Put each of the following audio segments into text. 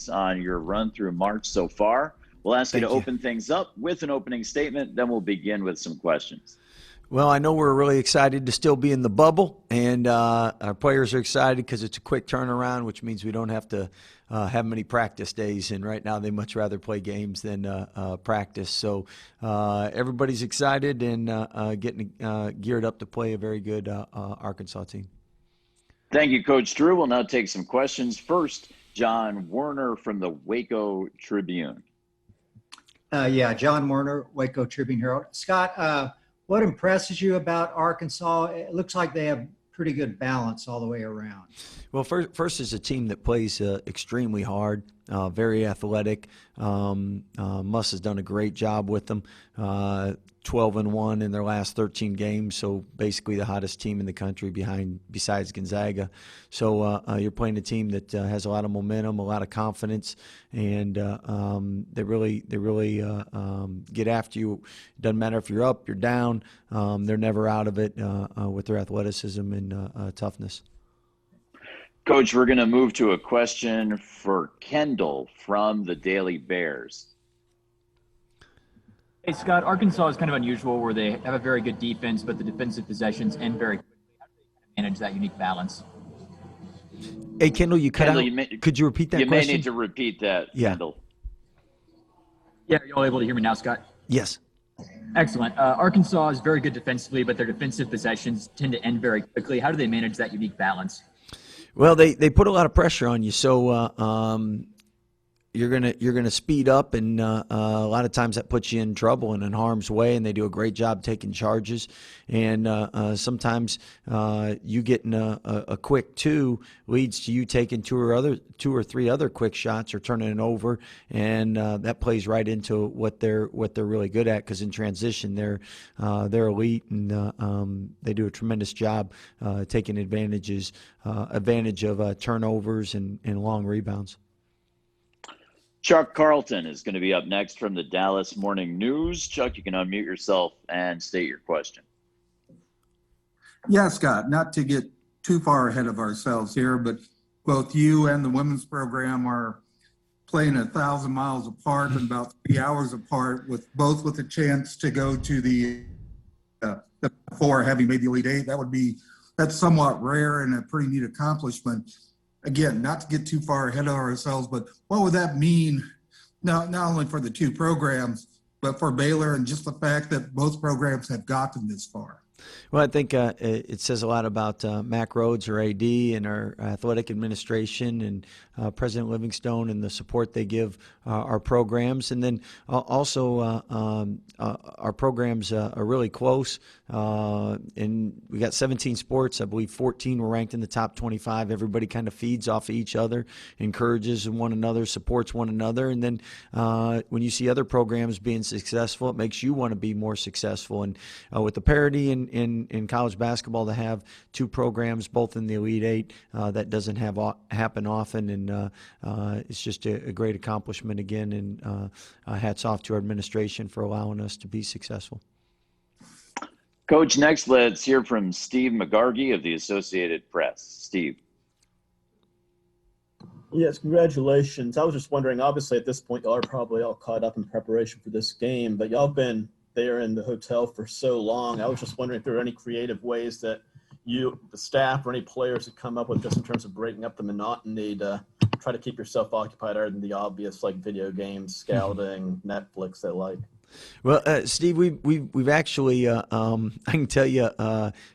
Congratulations on your run through March so far. We'll ask you to open things up with an opening statement, then we'll begin with some questions. Well, I know we're really excited to still be in the bubble, and our players are excited because it's a quick turnaround, which means we don't have to have many practice days. And right now, they much rather play games than practice. So everybody's excited and getting geared up to play a very good Arkansas team. Thank you, Coach Drew. We'll now take some questions. First, John Werner from the Waco Tribune. John Werner, Waco Tribune Herald. Scott, what impresses you about Arkansas? It looks like they have pretty good balance all the way around. Well, first is a team that plays extremely hard, very athletic. Muss has done a great job with them. 12-1 in their last 13 games, so basically the hottest team in the country besides Gonzaga. So you're playing a team that has a lot of momentum, a lot of confidence, and they really get after you. It doesn't matter if you're up, you're down. They're never out of it with their athleticism and toughness. Coach, we're going to move to a question for Kendall from the Daily Bears. Hey, Scott, Arkansas is kind of unusual where they have a very good defense, but the defensive possessions end very quickly. How do they manage that unique balance? Hey, Kendall, you cut out. Could you repeat that question? You may need to repeat that, Kendall. Yeah, are you all able to hear me now, Scott? Yes. Excellent. Arkansas is very good defensively, but their defensive possessions tend to end very quickly. How do they manage that unique balance? Well, they put a lot of pressure on you, so you're gonna speed up, and a lot of times that puts you in trouble and in harm's way. And they do a great job taking charges. And sometimes you getting a quick two leads to you taking two or three other quick shots or turning it over, and that plays right into what they're really good at. Because in transition, they're elite, and they do a tremendous job taking advantage of turnovers and long rebounds. Chuck Carlton is going to be up next from the Dallas Morning News. Chuck, you can unmute yourself and state your question. Yeah, Scott, not to get too far ahead of ourselves here, but both you and the women's program are playing 1,000 miles apart and about 3 hours apart, with a chance to go to the four, having made the Elite Eight. That's somewhat rare and a pretty neat accomplishment. Again, not to get too far ahead of ourselves, but what would that mean not only for the two programs, but for Baylor, and just the fact that both programs have gotten this far? Well, I think it says a lot about Mac Rhodes, our AD, and our athletic administration, and President Livingstone, and the support they give our programs. And then also our programs are really close. And we got 17 sports. I believe 14 were ranked in the top 25. Everybody kind of feeds off of each other, encourages one another, supports one another. And then when you see other programs being successful, it makes you want to be more successful. And with the parity in college basketball, to have two programs both in the Elite Eight, that doesn't happen often, and it's just a great accomplishment again. And hats off to our administration for allowing us to be successful. Coach, next let's hear from Steve McGargy of the Associated Press. Steve. Yes, congratulations. I was just wondering, obviously at this point y'all are probably all caught up in preparation for this game, but y'all been there in the hotel for so long. I was just wondering if there are any creative ways that you, the staff, or any players have come up with just in terms of breaking up the monotony to try to keep yourself occupied other than the obvious, like video games, scouting, Netflix, that like. Well, Steve, we've actually, I can tell you,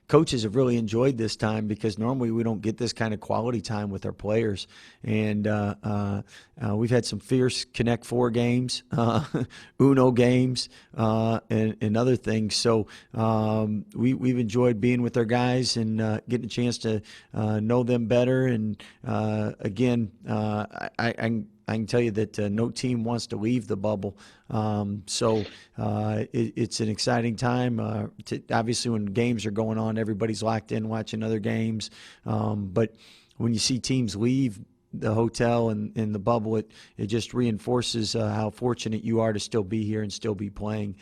coaches have really enjoyed this time, because normally we don't get this kind of quality time with our players. And we've had some fierce Connect Four games, Uno games, and other things. So we've enjoyed being with our guys and getting a chance to know them better. And again, I can tell you that no team wants to leave the bubble. So it's an exciting time. Obviously, when games are going on, everybody's locked in watching other games. But when you see teams leave the hotel and in the bubble, it just reinforces how fortunate you are to still be here and still be playing.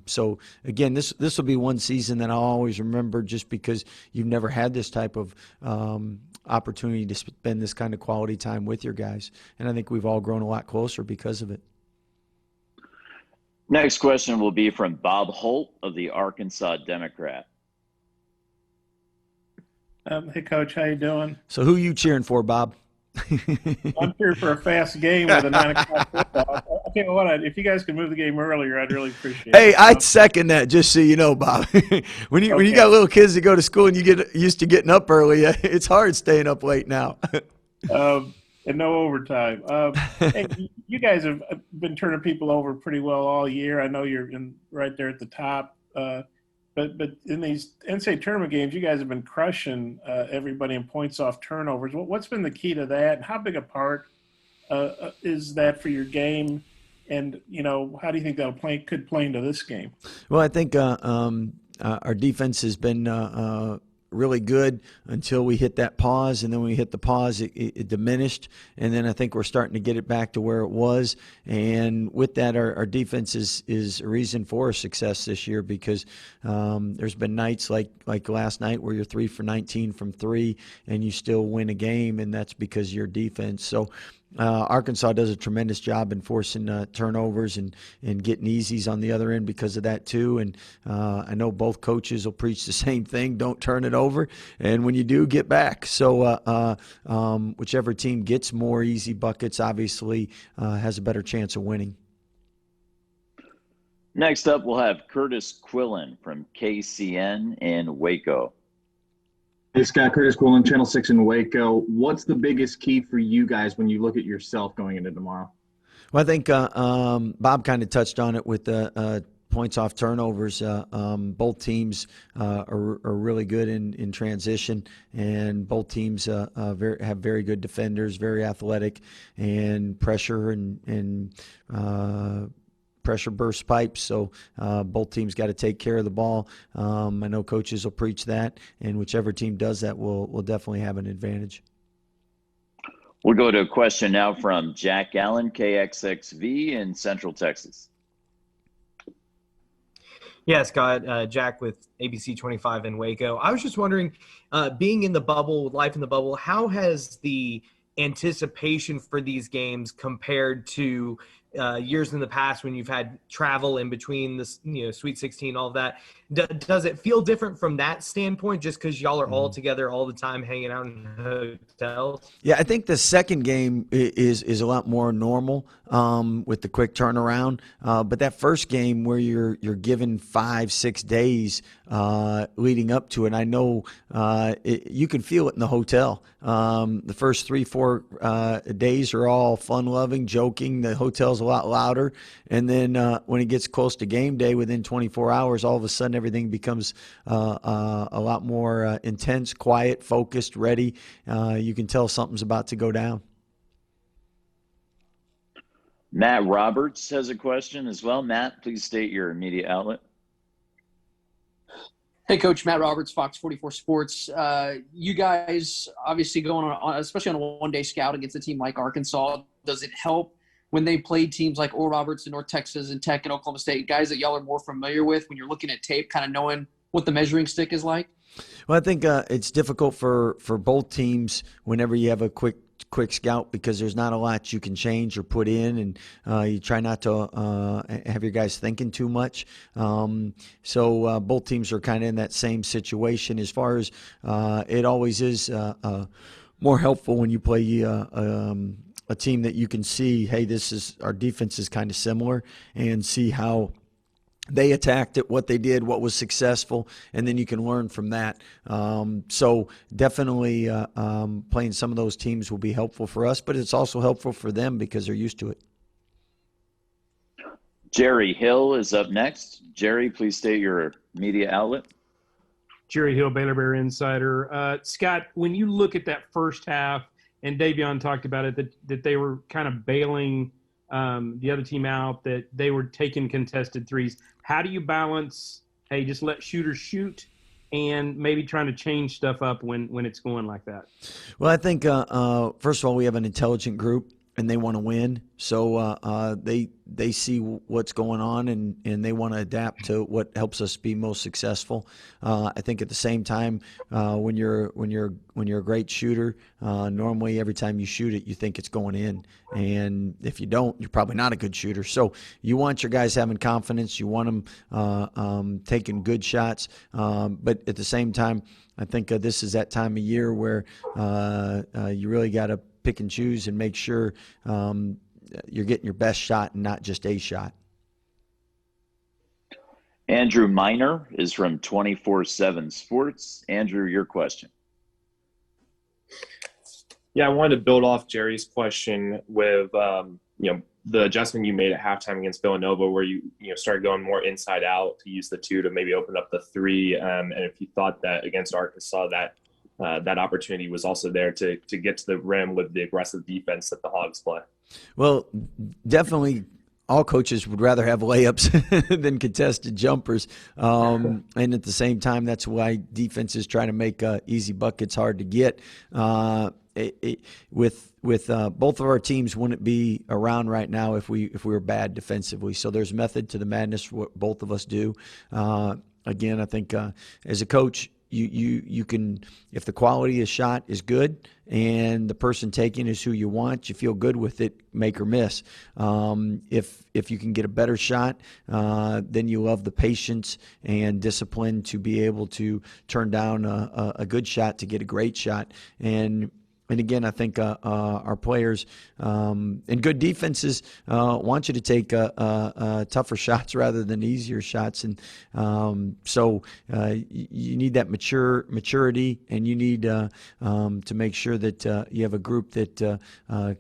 So again, this will be one season that I'll always remember, just because you've never had this type of opportunity to spend this kind of quality time with your guys, and I think we've all grown a lot closer because of it. Next question will be from Bob Holt of the Arkansas Democrat. Hey, Coach, how you doing? So who you cheering for, Bob? I'm here for a fast game with a 9 o'clock football. I'll tell you what, if you guys could move the game earlier, I'd really appreciate it. Hey, I'd second that, just so you know, Bob. when you got little kids that go to school and you get used to getting up early, it's hard staying up late now. And no overtime. Hey, you guys have been turning people over pretty well all year. I know you're right there at the top. But in these NCAA tournament games, you guys have been crushing everybody in points off turnovers. What's been the key to that? And how big a part is that for your game? And, how do you think that could play into this game? Well, I think our defense has been really good until we hit that pause, and then when we hit the pause, it diminished, and then I think we're starting to get it back to where it was. And with that, our defense is a reason for our success this year, because there's been nights like last night where you're 3 for 19 from 3 and you still win a game, and that's because of your defense. So Arkansas does a tremendous job in forcing turnovers and getting easies on the other end because of that too. And I know both coaches will preach the same thing: don't turn it over, and when you do, get back. So whichever team gets more easy buckets obviously has a better chance of winning. Next up, we'll have Curtis Quillen from KCN in Waco. Hey, Scott, Curtis Quillen, Channel 6 in Waco. What's the biggest key for you guys when you look at yourself going into tomorrow? Well, I think Bob kind of touched on it with the points off turnovers. Both teams are really good in transition, and both teams have very good defenders, very athletic, and pressure and pressure burst pipes. So both teams got to take care of the ball. I know coaches will preach that, and whichever team does that will definitely have an advantage. We'll go to a question now from Jack Allen, KXXV in Central Texas. Yeah, Scott, Jack with ABC 25 in Waco. I was just wondering, being in the bubble, life in the bubble, how has the anticipation for these games compared to years in the past when you've had travel in between this, Sweet 16, all of that? Does it feel different from that standpoint, just because y'all are all together all the time hanging out in hotels? Yeah, I think the second game is a lot more normal with the quick turnaround. But that first game where you're given 5-6 days leading up to it, I know you can feel it in the hotel. The first 3-4 days are all fun-loving, joking. The hotel's a lot louder. And then when it gets close to game day, within 24 hours, all of a sudden everything becomes a lot more intense, quiet, focused, ready. You can tell something's about to go down. Matt Roberts has a question as well. Matt, please state your media outlet. Hey, Coach, Matt Roberts, Fox 44 Sports. You guys obviously going on, especially on a one-day scout against a team like Arkansas. Does it help when they play teams like Oral Roberts in North Texas and Tech and Oklahoma State, guys that y'all are more familiar with, when you're looking at tape, kind of knowing what the measuring stick is like? Well, I think it's difficult for both teams whenever you have a quick scout, because there's not a lot you can change or put in, and you try not to have your guys thinking too much. So both teams are kind of in that same situation. As far as it always is more helpful when you play a team that you can see, hey, our defense is kind of similar, and see how they attacked it, what they did, what was successful, and then you can learn from that. So definitely playing some of those teams will be helpful for us, but it's also helpful for them because they're used to it. Jerry Hill is up next. Jerry, please state your media outlet. Jerry Hill, Baylor Bear Insider. Scott, when you look at that first half, and Davion talked about it, that they were kind of bailing the other team out, that they were taking contested threes. How do you balance, hey, just let shooters shoot, and maybe trying to change stuff up when it's going like that? Well, I think first of all, we have an intelligent group, and they want to win. So they see what's going on, and they want to adapt to what helps us be most successful. I think at the same time, when you're a great shooter, normally every time you shoot it, you think it's going in, and if you don't, you're probably not a good shooter. So you want your guys having confidence. You want them taking good shots, but at the same time, I think this is that time of year where you really got to pick and choose and make sure you're getting your best shot and not just a shot. Andrew Miner is from 24/7 Sports. Andrew, your question. Yeah, I wanted to build off Jerry's question with the adjustment you made at halftime against Villanova, where you started going more inside out to use the 2 to maybe open up the 3, and if you thought that against Arkansas that opportunity was also there to get to the rim with the aggressive defense that the Hogs play. Well, definitely all coaches would rather have layups than contested jumpers. And at the same time, that's why defenses try to make easy buckets hard to get. With both of our teams wouldn't be around right now if we were bad defensively. So there's method to the madness, what both of us do. Again, I think as a coach, you can, if the quality of shot is good and the person taking is who you want, you feel good with it, make or miss. If you can get a better shot, then you love the patience and discipline to be able to turn down a good shot to get a great shot. And again, I think our players and good defenses want you to take tougher shots rather than easier shots, and so you need that maturity, and you need to make sure that you have a group that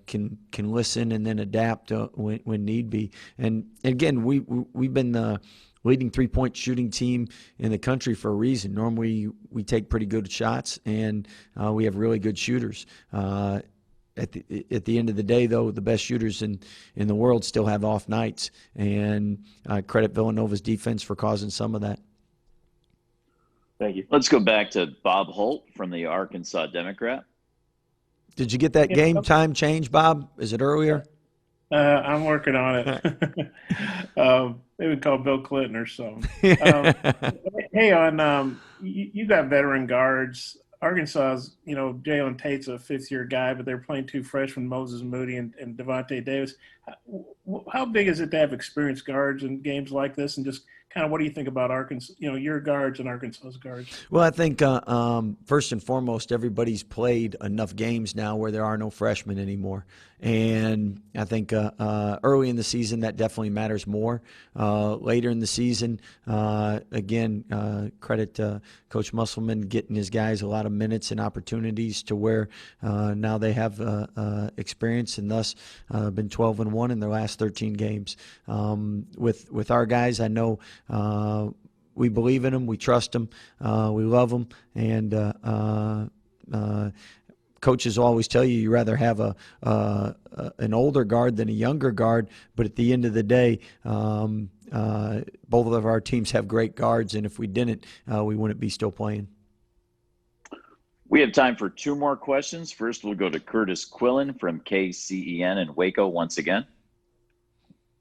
can listen and then adapt when need be. And again, we've been the leading three-point shooting team in the country for a reason. Normally, we take pretty good shots, and we have really good shooters. At the end of the day, though, the best shooters in the world still have off nights, and credit Villanova's defense for causing some of that. Thank you. Let's go back to Bob Holt from the Arkansas Democrat. Did you get that game time change, Bob? Is it earlier? I'm working on it. Maybe call Bill Clinton or something. Hey, you got veteran guards. Arkansas's, Jalen Tate's a fifth-year guy, but they're playing 2 freshmen, Moses Moody and Devontae Davis. How big is it to have experienced guards in games like this, and just kind of what do you think about Arkansas, your guards and Arkansas's guards? Well, I think first and foremost, everybody's played enough games now where there are no freshmen anymore. And I think early in the season, that definitely matters more. Later in the season, again, credit Coach Musselman getting his guys a lot of minutes and opportunities to where now they have experience, and thus been 12-1 in their last 13 games. With our guys, I know we believe in them, we trust them, we love them, and coaches always tell you rather have an older guard than a younger guard, but at the end of the day, both of our teams have great guards, and if we didn't, we wouldn't be still playing. We have time for 2 more questions. First, we'll go to Curtis Quillen from KCEN in Waco once again.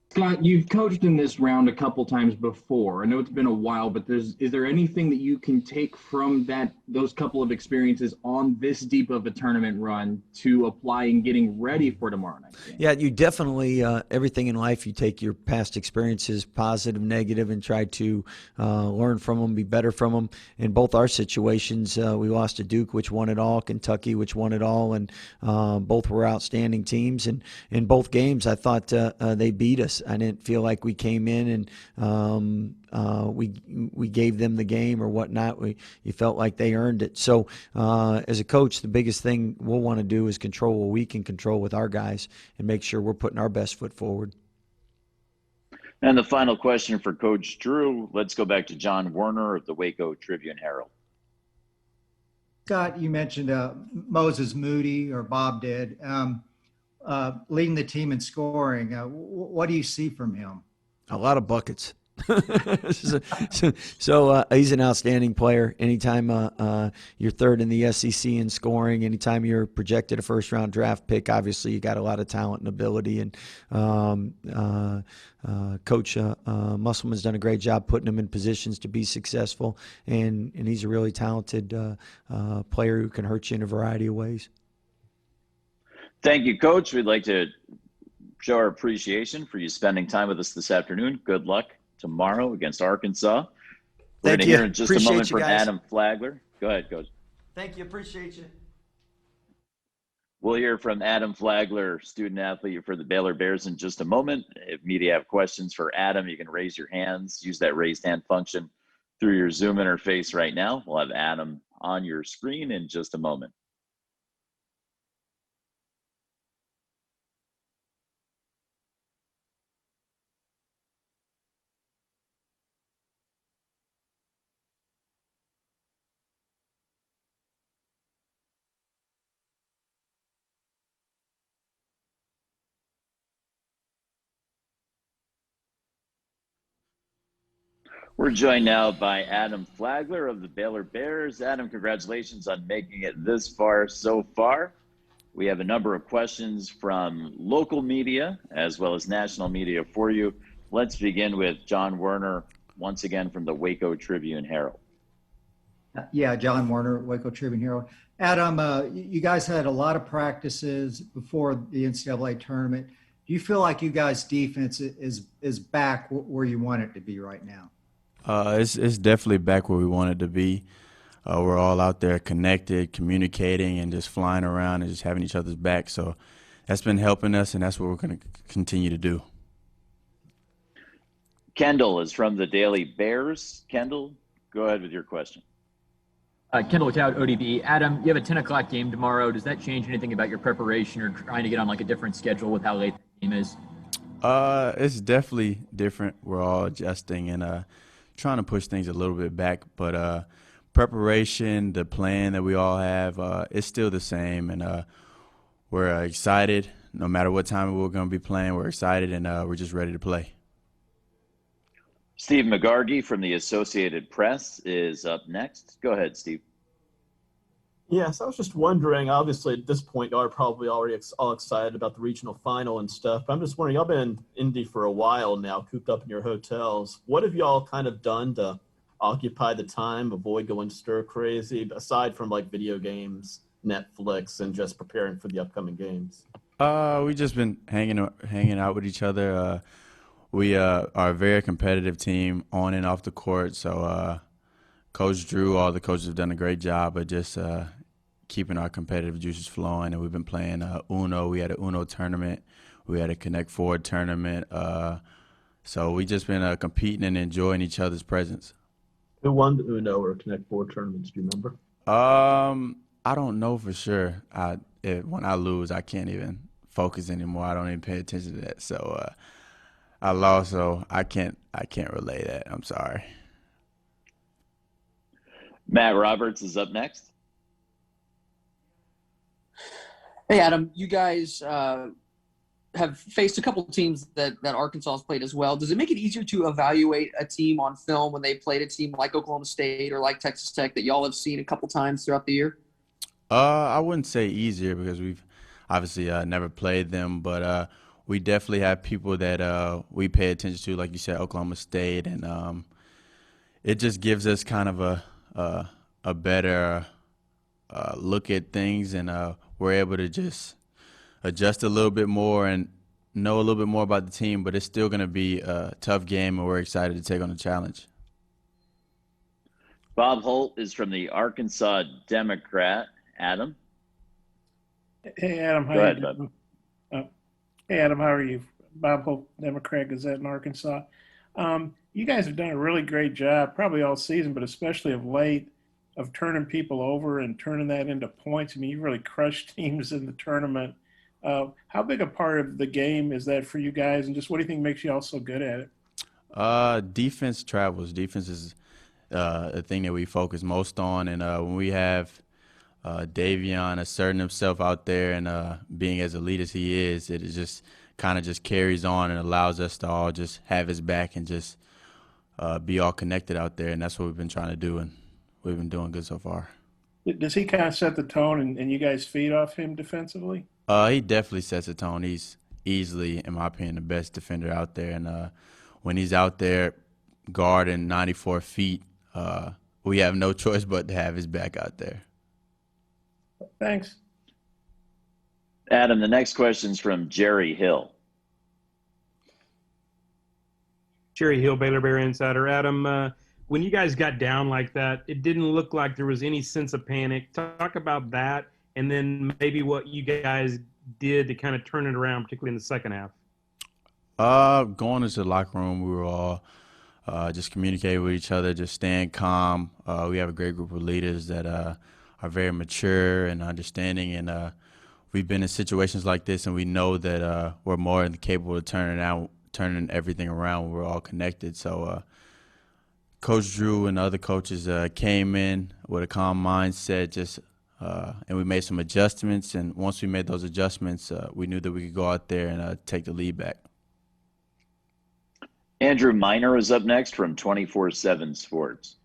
Scott, you've coached in this round a couple times before. I know it's been a while, but is there anything that you can take from those couple of experiences on this deep of a tournament run to apply in getting ready for tomorrow night's game? Yeah, you definitely, everything in life, you take your past experiences, positive, negative, and try to learn from them, be better from them. In both our situations, we lost to Duke, which won it all, Kentucky, which won it all, and both were outstanding teams. And in both games, I thought they beat us. I didn't feel like we came in and we gave them the game or whatnot. You felt like they earned it. So as a coach, the biggest thing we'll want to do is control what we can control with our guys and make sure we're putting our best foot forward. And the final question for Coach Drew. Let's go back to John Werner of the Waco Tribune-Herald. Scott, you mentioned Moses Moody, or Bob did, leading the team in scoring. What do you see from him? A lot of buckets. So he's an outstanding player. Anytime you're third in the SEC in scoring, anytime you're projected a first-round draft pick, obviously you got a lot of talent and ability. And Coach Musselman's done a great job putting him in positions to be successful. And he's a really talented player who can hurt you in a variety of ways. Thank you, Coach. We'd like to show our appreciation for you spending time with us this afternoon. Good luck tomorrow against Arkansas. We're going to hear in just a moment from Adam Flagler. Go ahead, Coach. Thank you. Appreciate you. We'll hear from Adam Flagler, student athlete for the Baylor Bears, in just a moment. If media have questions for Adam, you can raise your hands. Use that raised hand function through your Zoom interface right now. We'll have Adam on your screen in just a moment. We're joined now by Adam Flagler of the Baylor Bears. Adam, congratulations on making it this far so far. We have a number of questions from local media as well as national media for you. Let's begin with John Werner, once again from the Waco Tribune-Herald. Yeah, John Werner, Waco Tribune-Herald. Adam, you guys had a lot of practices before the NCAA tournament. Do you feel like you guys' defense is back where you want it to be right now? It's definitely back where we want it to be. We're all out there connected, communicating, and just flying around and just having each other's back. So that's been helping us, and that's what we're going to continue to do. Kendall is from the Daily Bears. Kendall, go ahead with your question. Kendall Cloud, ODB. Adam, you have a 10 o'clock game tomorrow. Does that change anything about your preparation or trying to get on like a different schedule with how late the game is? It's definitely different. We're all adjusting and trying to push things a little bit back, but preparation, the plan that we all have, is still the same, and we're excited. No matter what time we're going to be playing, we're excited, and we're just ready to play. Steve McGargy from the Associated Press is up next. Go ahead, Steve. Yes, I was just wondering, obviously at this point y'all are probably already all excited about the regional final and stuff, but I'm just wondering, y'all been in Indy for a while now, cooped up in your hotels. What have y'all kind of done to occupy the time, avoid going stir crazy, aside from like video games, Netflix, and just preparing for the upcoming games? We just been hanging out with each other. We are a very competitive team on and off the court, so Coach Drew, all the coaches have done a great job of just keeping our competitive juices flowing, and we've been playing Uno. We had an Uno tournament. We had a Connect Four tournament. So we just been competing and enjoying each other's presence. Who won the Uno or Connect Four tournaments? Do you remember? I don't know for sure. When I lose, I can't even focus anymore. I don't even pay attention to that. So I lost, so I can't relay that. I'm sorry. Matt Roberts is up next. Hey, Adam, you guys have faced a couple of teams that Arkansas has played as well. Does it make it easier to evaluate a team on film when they played a team like Oklahoma State or like Texas Tech that y'all have seen a couple times throughout the year? I wouldn't say easier because we've obviously never played them, but we definitely have people that we pay attention to, like you said, Oklahoma State, and it just gives us kind of a better look at things, and we're able to just adjust a little bit more and know a little bit more about the team, but it's still going to be a tough game, and we're excited to take on the challenge. Bob Holt is from the Arkansas Democrat. Adam? Hey, Adam. How Go ahead, you doing? Bob. Hey, Adam. How are you? Bob Holt, Democrat Gazette in Arkansas. You guys have done a really great job, probably all season, but especially of late, of turning people over and turning that into points. I mean, you really crushed teams in the tournament. How big a part of the game is that for you guys, and just what do you think makes you all so good at it? Defense travels. Defense is the thing that we focus most on, and when we have Davion asserting himself out there and being as elite as he is, it just kind of just carries on and allows us to all just have his back and just be all connected out there, and that's what we've been trying to do, and we've been doing good so far. Does he kind of set the tone and you guys feed off him defensively? He definitely sets the tone. He's easily, in my opinion, the best defender out there, and when he's out there guarding 94 feet, we have no choice but to have his back out there. Thanks. Adam, the next question's from Jerry Hill. Jerry Hill, Baylor Bear Insider. Adam, when you guys got down like that, it didn't look like there was any sense of panic. Talk about that, and then maybe what you guys did to kind of turn it around, particularly in the second half. Going into the locker room, we were all just communicating with each other, just staying calm. We have a great group of leaders that are very mature and understanding, and we've been in situations like this, and we know that we're more than capable of turning everything around when we're all connected. So Coach Drew and the other coaches came in with a calm mindset, and we made some adjustments. And once we made those adjustments, we knew that we could go out there and take the lead back. Andrew Miner is up next from 24/7 Sports.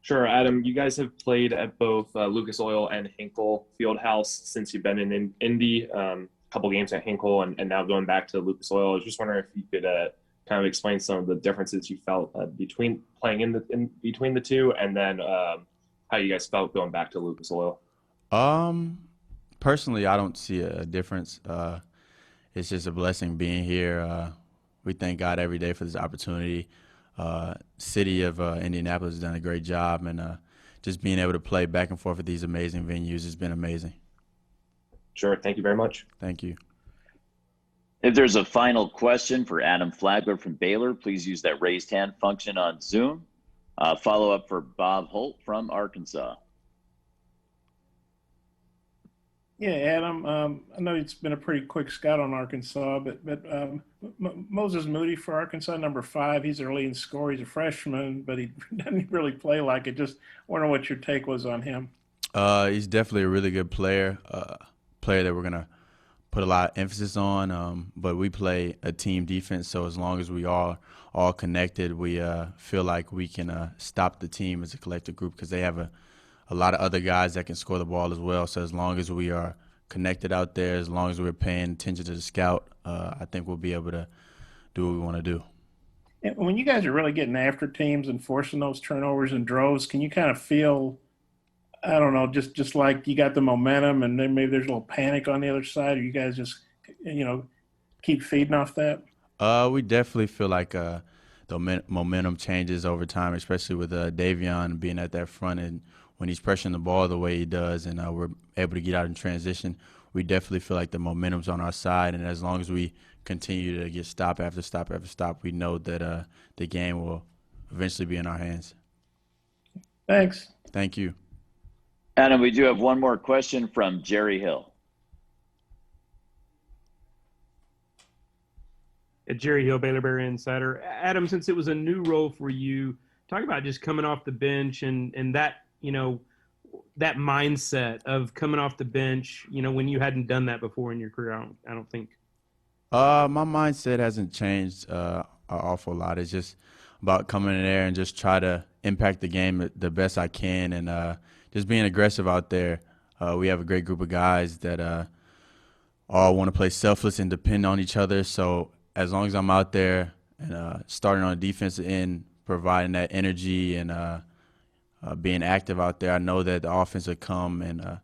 Sure, Adam. You guys have played at both Lucas Oil and Hinkle Fieldhouse since you've been in Indy. A couple games at Hinkle and now going back to Lucas Oil. I was just wondering if you could kind of explain some of the differences you felt between playing in between the two, and then how you guys felt going back to Lucas Oil. Personally, I don't see a difference. It's just a blessing being here. We thank God every day for this opportunity. City of Indianapolis has done a great job, and just being able to play back and forth at these amazing venues has been amazing. Sure. Thank you very much. Thank you. If there's a final question for Adam Flagler from Baylor, please use that raised hand function on Zoom. Follow up for Bob Holt from Arkansas. Yeah, Adam, I know it's been a pretty quick scout on Arkansas, but Moses Moody for Arkansas, number 5, he's their leading scorer. He's a freshman, but he doesn't really play like it. Just wondering what your take was on him. He's definitely a really good player, player that we're going to put a lot of emphasis on, but we play a team defense, so as long as we are all connected, we feel like we can stop the team as a collective group, because they have a lot of other guys that can score the ball as well. So as long as we are connected out there, as long as we're paying attention to the scout, I think we'll be able to do what we want to do. And when you guys are really getting after teams and forcing those turnovers and droves, can you kind of feel, I don't know, just like you got the momentum and then maybe there's a little panic on the other side, or you guys just, keep feeding off that? We definitely feel like the momentum changes over time, especially with Davion being at that front end. When he's pressuring the ball the way he does, and we're able to get out in transition, we definitely feel like the momentum's on our side. And as long as we continue to get stop after stop after stop, we know that the game will eventually be in our hands. Thanks. Thank you. Adam, we do have one more question from Jerry Hill. Jerry Hill, Baylor Bear Insider. Adam, since it was a new role for you, talk about just coming off the bench and that, that mindset of coming off the bench, when you hadn't done that before in your career. I don't think. My mindset hasn't changed an awful lot. It's just about coming in there and just try to impact the game the best I can, and just being aggressive out there. We have a great group of guys that all want to play selfless and depend on each other. So as long as I'm out there and starting on the defensive end, providing that energy and being active out there, I know that the offense will come, and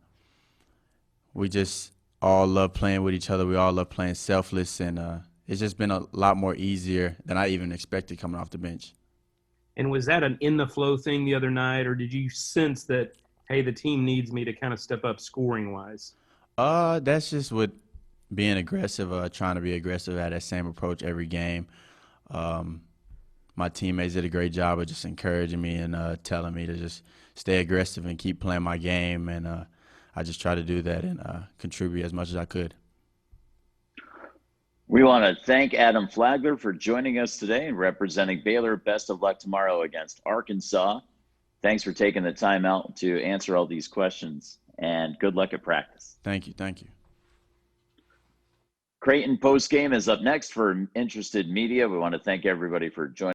we just all love playing with each other. We all love playing selfless, and it's just been a lot more easier than I even expected coming off the bench. And was that an in-the-flow thing the other night, or did you sense that, hey, the team needs me to kind of step up scoring-wise? That's just with being aggressive, trying to be aggressive at that same approach every game. My teammates did a great job of just encouraging me and telling me to just stay aggressive and keep playing my game, and I just try to do that and contribute as much as I could. We want to thank Adam Flagler for joining us today and representing Baylor. Best of luck tomorrow against Arkansas. Thanks for taking the time out to answer all these questions, and good luck at practice. Thank you. Thank you. Creighton post game is up next for interested media. We want to thank everybody for joining.